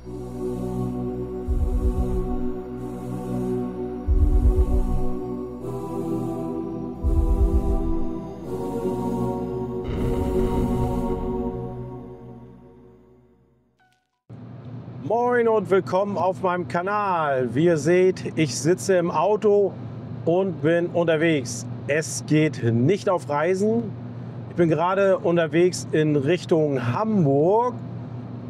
Moin und willkommen auf meinem Kanal. Wie ihr seht, ich sitze im Auto und bin unterwegs. Es geht nicht auf Reisen. Ich bin gerade unterwegs in Richtung Hamburg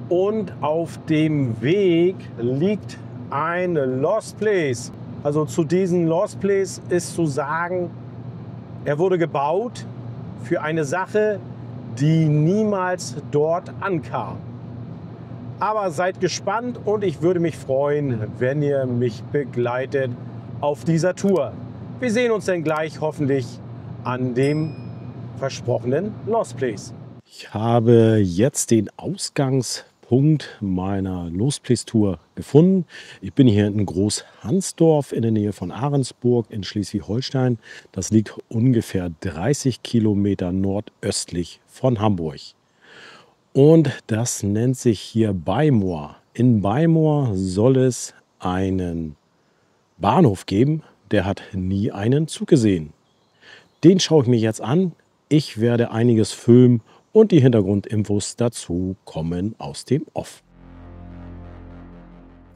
und auf dem Weg liegt ein Lost Place. Also zu diesem Lost Place ist zu sagen, er wurde gebaut für eine Sache, die niemals dort ankam. Aber seid gespannt und ich würde mich freuen, wenn ihr mich begleitet auf dieser Tour. Wir sehen uns dann gleich hoffentlich an dem versprochenen Lost Place. Ich habe jetzt den Ausgangspunkt meiner Lost Place Tour gefunden. Ich bin hier in Großhansdorf in der Nähe von Ahrensburg in Schleswig-Holstein. Das liegt ungefähr 30 Kilometer nordöstlich von Hamburg. Und das nennt sich hier Beimoor. In Beimoor soll es einen Bahnhof geben, der hat nie einen Zug gesehen. Den schaue ich mir jetzt an. Ich werde einiges filmen und die Hintergrundinfos dazu kommen aus dem Off.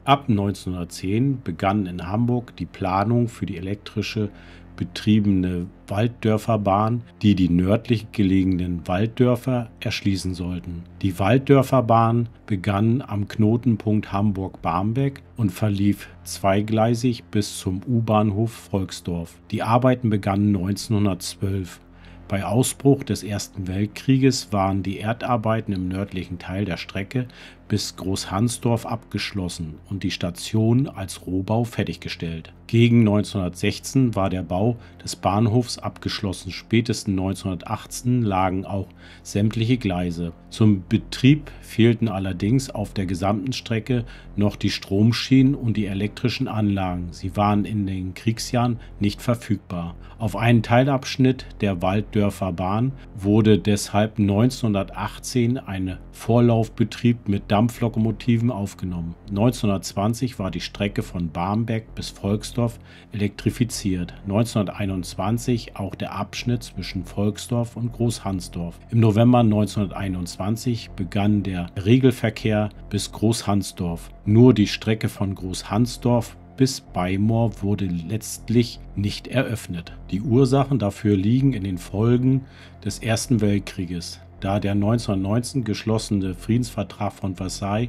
Ab 1910 begann in Hamburg die Planung für die elektrische betriebene Walddörferbahn, die die nördlich gelegenen Walddörfer erschließen sollten. Die Walddörferbahn begann am Knotenpunkt Hamburg-Barmbek und verlief zweigleisig bis zum U-Bahnhof Volksdorf. Die Arbeiten begannen 1912. Bei Ausbruch des Ersten Weltkrieges waren die Erdarbeiten im nördlichen Teil der Strecke bis Großhansdorf abgeschlossen und die Station als Rohbau fertiggestellt. Gegen 1916 war der Bau des Bahnhofs abgeschlossen. Spätestens 1918 lagen auch sämtliche Gleise. Zum Betrieb fehlten allerdings auf der gesamten Strecke noch die Stromschienen und die elektrischen Anlagen. Sie waren in den Kriegsjahren nicht verfügbar. Auf einen Teilabschnitt der Walddörferbahn wurde deshalb 1918 ein Vorlaufbetrieb mit Dampflokomotiven aufgenommen. 1920 war die Strecke von Barmbek bis Volksdorf elektrifiziert. 1921 auch der Abschnitt zwischen Volksdorf und Großhansdorf. Im November 1921 begann der Regelverkehr bis Großhansdorf. Nur die Strecke von Großhansdorf bis Beimoor wurde letztlich nicht eröffnet. Die Ursachen dafür liegen in den Folgen des Ersten Weltkrieges, da der 1919 geschlossene Friedensvertrag von Versailles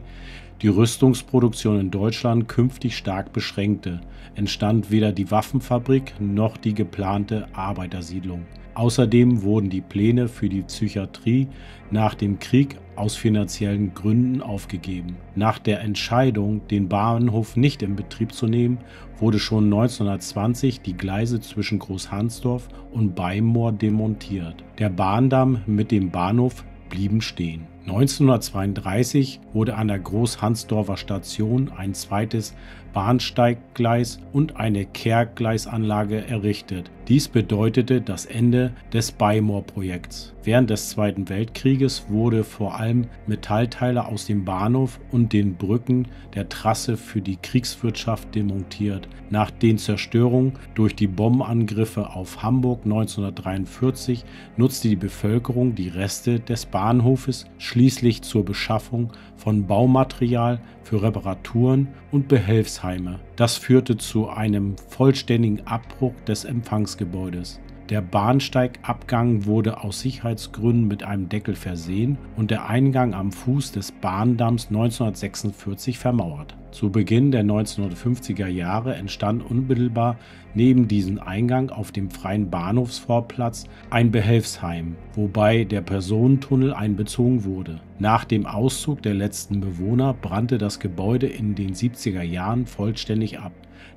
die Rüstungsproduktion in Deutschland künftig stark beschränkte, entstand weder die Waffenfabrik noch die geplante Arbeitersiedlung. Außerdem wurden die Pläne für die Psychiatrie nach dem Krieg aus finanziellen Gründen aufgegeben. Nach der Entscheidung, den Bahnhof nicht in Betrieb zu nehmen, wurde schon 1920 die Gleise zwischen Großhansdorf und Beimoor demontiert. Der Bahndamm mit dem Bahnhof blieben stehen. 1932 wurde an der Großhansdorfer Station ein zweites Bahnsteiggleis und eine Kehrgleisanlage errichtet. Dies bedeutete das Ende des Beimoor-Projekts. Während des Zweiten Weltkrieges wurde vor allem Metallteile aus dem Bahnhof und den Brücken der Trasse für die Kriegswirtschaft demontiert. Nach den Zerstörungen durch die Bombenangriffe auf Hamburg 1943 nutzte die Bevölkerung die Reste des Bahnhofes schließlich zur Beschaffung von Baumaterial für Reparaturen und Behelfsheime. Das führte zu einem vollständigen Abbruch des Empfangsgebäudes. Der Bahnsteigabgang wurde aus Sicherheitsgründen mit einem Deckel versehen und der Eingang am Fuß des Bahndamms 1946 vermauert. Zu Beginn der 1950er Jahre entstand unmittelbar neben diesem Eingang auf dem freien Bahnhofsvorplatz ein Behelfsheim, wobei der Personentunnel einbezogen wurde. Nach dem Auszug der letzten Bewohner brannte das Gebäude in den 70er Jahren vollständig ab.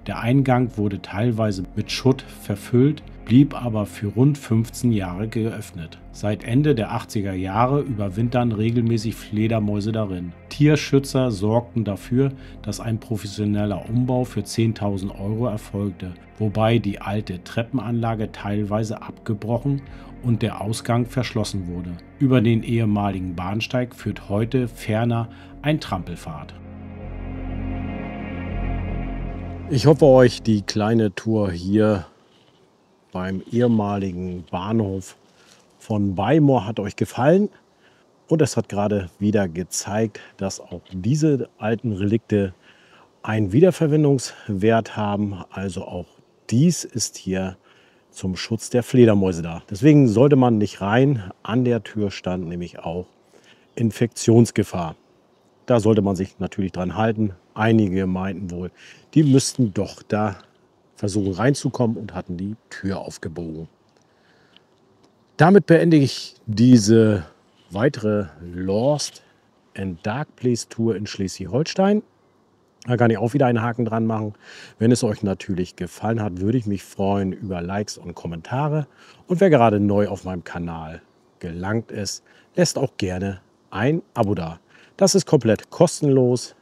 Der Eingang wurde teilweise mit Schutt verfüllt, blieb aber für rund 15 Jahre geöffnet. Seit Ende der 80er Jahre überwintern regelmäßig Fledermäuse darin. Tierschützer sorgten dafür, dass ein professioneller Umbau für 10.000 € erfolgte, wobei die alte Treppenanlage teilweise abgebrochen und der Ausgang verschlossen wurde. Über den ehemaligen Bahnsteig führt heute ferner ein Trampelpfad. Ich hoffe, euch die kleine Tour hier beim ehemaligen Bahnhof von Weimar hat euch gefallen. Und es hat gerade wieder gezeigt, dass auch diese alten Relikte einen Wiederverwendungswert haben. Also auch dies ist hier zum Schutz der Fledermäuse da. Deswegen sollte man nicht rein. An der Tür stand nämlich auch Infektionsgefahr. Da sollte man sich natürlich dran halten. Einige meinten wohl, die müssten doch da versuchen reinzukommen und hatten die Tür aufgebogen. Damit beende ich diese weitere Lost and Dark Place Tour in Schleswig-Holstein. Da kann ich auch wieder einen Haken dran machen. Wenn es euch natürlich gefallen hat, würde ich mich freuen über Likes und Kommentare. Und wer gerade neu auf meinem Kanal gelangt ist, lässt auch gerne ein Abo da. Das ist komplett kostenlos,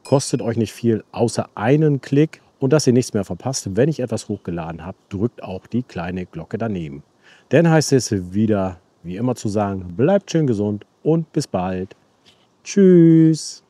kostet euch nicht viel, außer einen Klick. Und dass ihr nichts mehr verpasst, wenn ich etwas hochgeladen habe, drückt auch die kleine Glocke daneben. Dann heißt es wieder, wie immer zu sagen, bleibt schön gesund und bis bald. Tschüss.